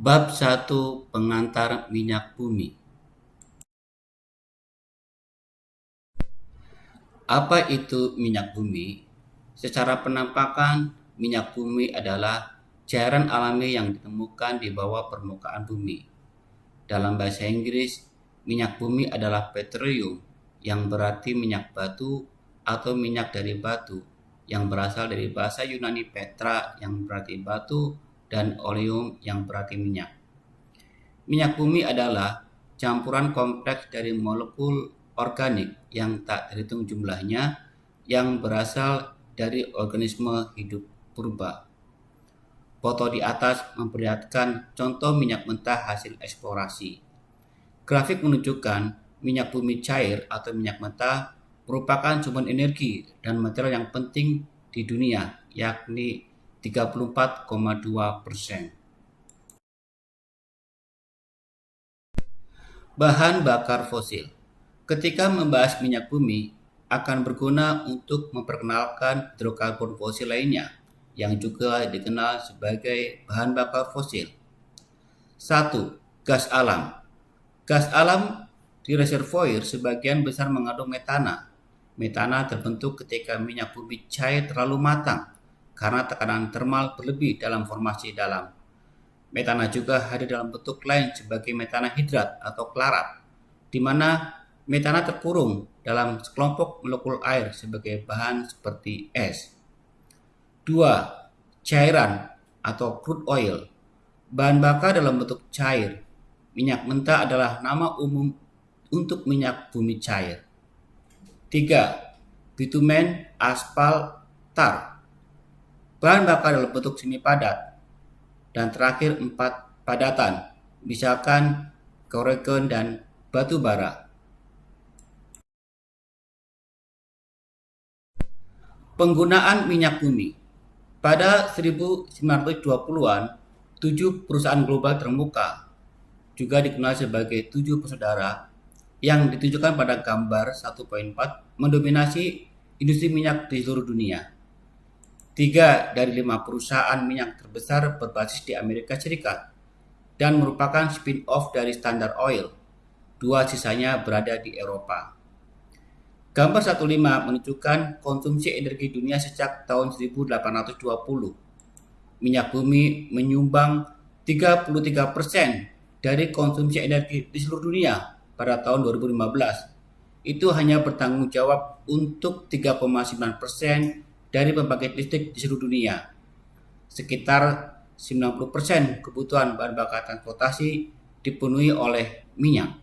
Bab 1 Pengantar Minyak Bumi. Apa itu minyak bumi? Secara penampakan, minyak bumi adalah cairan alami yang ditemukan di bawah permukaan bumi. Dalam bahasa Inggris, minyak bumi adalah petroleum, yang berarti minyak batu atau minyak dari batu, yang berasal dari bahasa Yunani petra yang berarti batu dan oleum yang berarti minyak. Minyak bumi adalah campuran kompleks dari molekul organik yang tak terhitung jumlahnya yang berasal dari organisme hidup purba. Foto di atas memperlihatkan contoh minyak mentah hasil eksplorasi. Grafik menunjukkan minyak bumi cair atau minyak mentah merupakan sumber energi dan material yang penting di dunia, yakni 34,2%. Bahan bakar fosil. Ketika membahas minyak bumi, akan berguna untuk memperkenalkan hidrokarbon fosil lainnya, yang juga dikenal sebagai bahan bakar fosil. 1. Gas alam. Gas alam di reservoir sebagian besar mengandung metana. Metana terbentuk ketika minyak bumi cair terlalu matang karena tekanan termal berlebih dalam formasi dalam. Metana juga hadir dalam bentuk lain sebagai metana hidrat atau klarat, di mana metana terkurung dalam sekelompok molekul air sebagai bahan seperti es. 2. Cairan atau crude oil. Bahan bakar dalam bentuk cair. Minyak mentah adalah nama umum untuk minyak bumi cair. 3. Bitumen, aspal, tar. Bahan bakar dalam bentuk semi padat. Dan terakhir 4. Padatan, misalkan koreken dan batu bara. Penggunaan minyak bumi. Pada 1920-an, 7 perusahaan global terkemuka, juga dikenal sebagai 7 bersaudara, yang ditunjukkan pada gambar 1.4, mendominasi industri minyak di seluruh dunia. 3 dari 5 perusahaan minyak terbesar berbasis di Amerika Serikat dan merupakan spin-off dari Standard Oil. 2 sisanya berada di Eropa. Gambar 1.5 menunjukkan konsumsi energi dunia sejak tahun 1820. Minyak bumi menyumbang 33% dari konsumsi energi di seluruh dunia pada tahun 2015. Itu hanya bertanggung jawab untuk 3,9% dari pembangkit listrik di seluruh dunia. Sekitar 90% kebutuhan bahan bakar transportasi dipenuhi oleh minyak.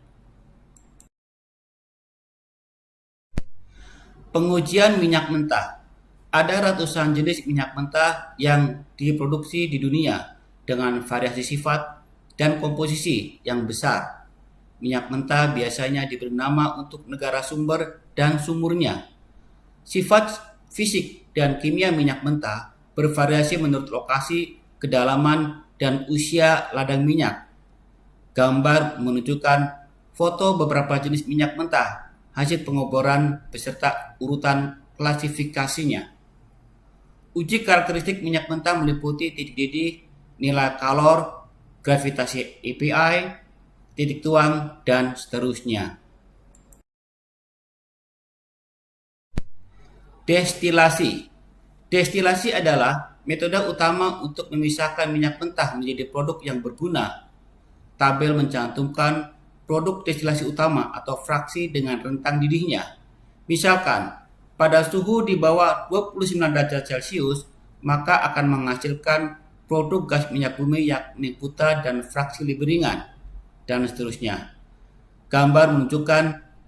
Pengujian minyak mentah. Ada ratusan jenis minyak mentah yang diproduksi di dunia dengan variasi sifat dan komposisi yang besar. Minyak mentah biasanya diberi nama untuk negara sumber dan sumurnya. Sifat fisik dan kimia minyak mentah bervariasi menurut lokasi, kedalaman, dan usia ladang minyak. Gambar menunjukkan foto beberapa jenis minyak mentah hasil pengoboran beserta urutan klasifikasinya. Uji karakteristik minyak mentah meliputi titik didih, nilai kalor, gravitasi API, titik tuang, dan seterusnya. Destilasi. Destilasi adalah metode utama untuk memisahkan minyak mentah menjadi produk yang berguna. Tabel mencantumkan produk destilasi utama atau fraksi dengan rentang didihnya. Misalkan, pada suhu di bawah 29 derajat Celcius, maka akan menghasilkan produk gas minyak bumi yakni putra dan fraksi lebih ringan, dan seterusnya. Gambar menunjukkan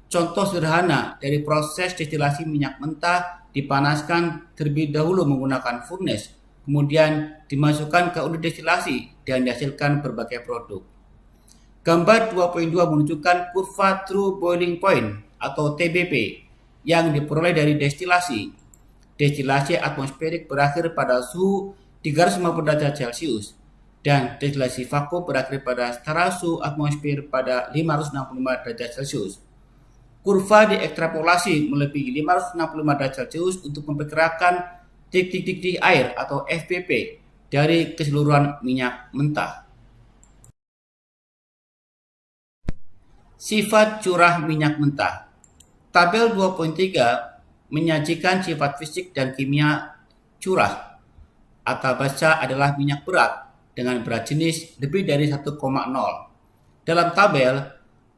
contoh sederhana dari proses destilasi minyak mentah dipanaskan terlebih dahulu menggunakan furnace, kemudian dimasukkan ke unit destilasi dan dihasilkan berbagai produk. Gambar 2.2 menunjukkan kurva True Boiling Point atau TBP yang diperoleh dari destilasi. Destilasi atmosferik berakhir pada suhu 350 derajat Celcius dan destilasi vakum berakhir pada setara suhu atmosfer pada 565 derajat Celcius. Kurva diekstrapolasi melebihi 565 derajat Celcius untuk memperkirakan titik didih air atau FPP dari keseluruhan minyak mentah. Sifat curah minyak mentah. Tabel 2.3 menyajikan sifat fisik dan kimia curah. Atau baca adalah minyak berat dengan berat jenis lebih dari 1,0. Dalam tabel,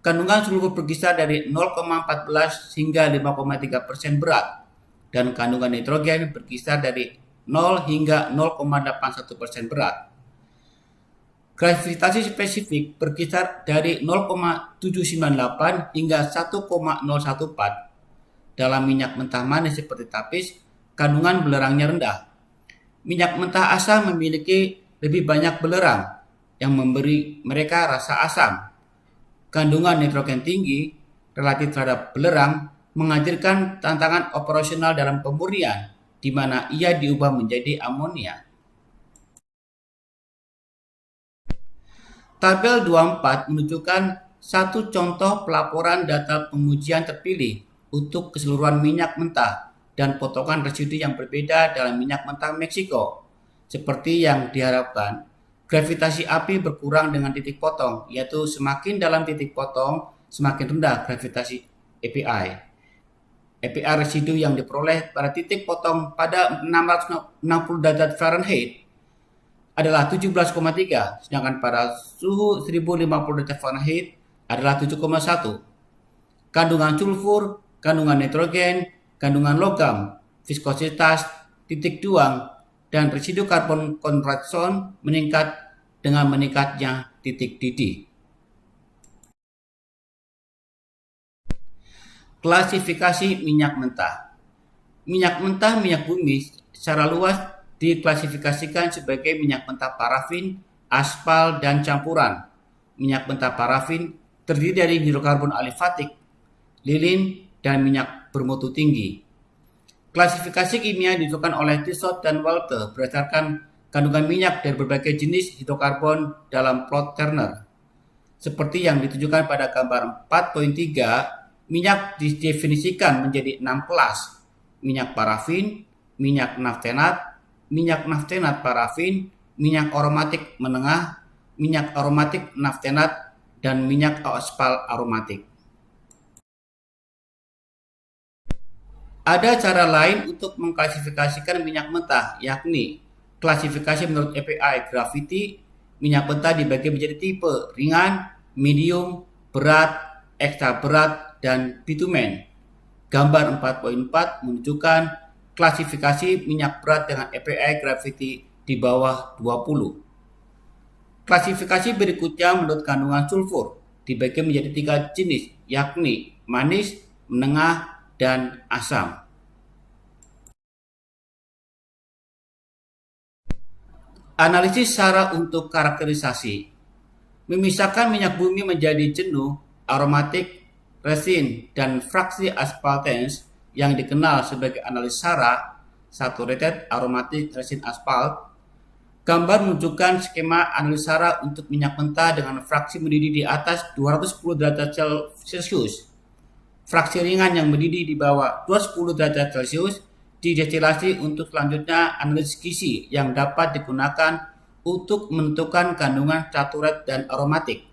kandungan sulfur berkisar dari 0,14 hingga 5,3% berat dan kandungan nitrogen berkisar dari 0 hingga 0,81% berat. Gravitasi spesifik berkisar dari 0,798 hingga 1,014. Dalam minyak mentah manis seperti tapis, kandungan belerangnya rendah. Minyak mentah asam memiliki lebih banyak belerang yang memberi mereka rasa asam. Kandungan nitrogen tinggi relatif terhadap belerang menghadirkan tantangan operasional dalam pemurnian, di mana ia diubah menjadi amonia. Tabel 24 menunjukkan satu contoh pelaporan data pengujian terpilih untuk keseluruhan minyak mentah dan potongan residu yang berbeda dalam minyak mentah Meksiko. Seperti yang diharapkan, gravitasi api berkurang dengan titik potong, yaitu semakin dalam titik potong, semakin rendah gravitasi API. API residu yang diperoleh pada titik potong pada 660 derajat Fahrenheit adalah 17,3, sedangkan pada suhu 1050 derajat Fahrenheit adalah 7,1. Kandungan sulfur, kandungan nitrogen, kandungan logam, viskositas, titik tuang, dan residu karbon kontraction meningkat dengan meningkatnya titik didih. Klasifikasi minyak mentah. Minyak mentah minyak bumi secara luas diklasifikasikan sebagai minyak mentah parafin, aspal, dan campuran. Minyak mentah parafin terdiri dari hidrokarbon alifatik, lilin, dan minyak bermutu tinggi. Klasifikasi kimia ditentukan oleh Tissot dan Walter berdasarkan kandungan minyak dari berbagai jenis hidrokarbon dalam plot Turner. Seperti yang ditunjukkan pada gambar 4.3, minyak didefinisikan menjadi 6 kelas: minyak parafin, minyak naftenat, minyak naftenat parafin, minyak aromatik menengah, minyak aromatik naftenat, dan minyak aspal aromatik. Ada cara lain untuk mengklasifikasikan minyak mentah, yakni klasifikasi menurut API gravity. Minyak mentah dibagi menjadi tipe ringan, medium, berat, ekstra berat, dan bitumen. Gambar 4.4 menunjukkan klasifikasi minyak berat dengan API gravity di bawah 20. Klasifikasi berikutnya menurut kandungan sulfur dibagi menjadi 3 jenis, yakni manis, menengah, dan asam. Analisis SARA untuk karakterisasi. Memisahkan minyak bumi menjadi jenuh, aromatik, resin, dan fraksi asphaltens yang dikenal sebagai analisis SARA, saturated aromatic resin asphalt. Gambar menunjukkan skema analisis SARA untuk minyak mentah dengan fraksi mendidih di atas 210 derajat Celcius. Fraksi ringan yang mendidih di bawah 210 derajat Celcius didestilasi untuk selanjutnya analisis gizi yang dapat digunakan untuk menentukan kandungan saturat dan aromatik.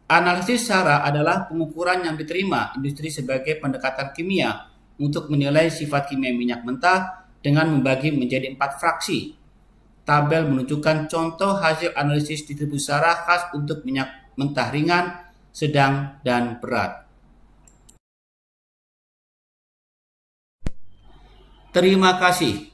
Analisis SARA adalah pengukuran yang diterima industri sebagai pendekatan kimia untuk menilai sifat kimia minyak mentah dengan membagi menjadi 4 fraksi. Tabel menunjukkan contoh hasil analisis distribusi SARA khas untuk minyak mentah ringan, sedang, dan berat. Terima kasih.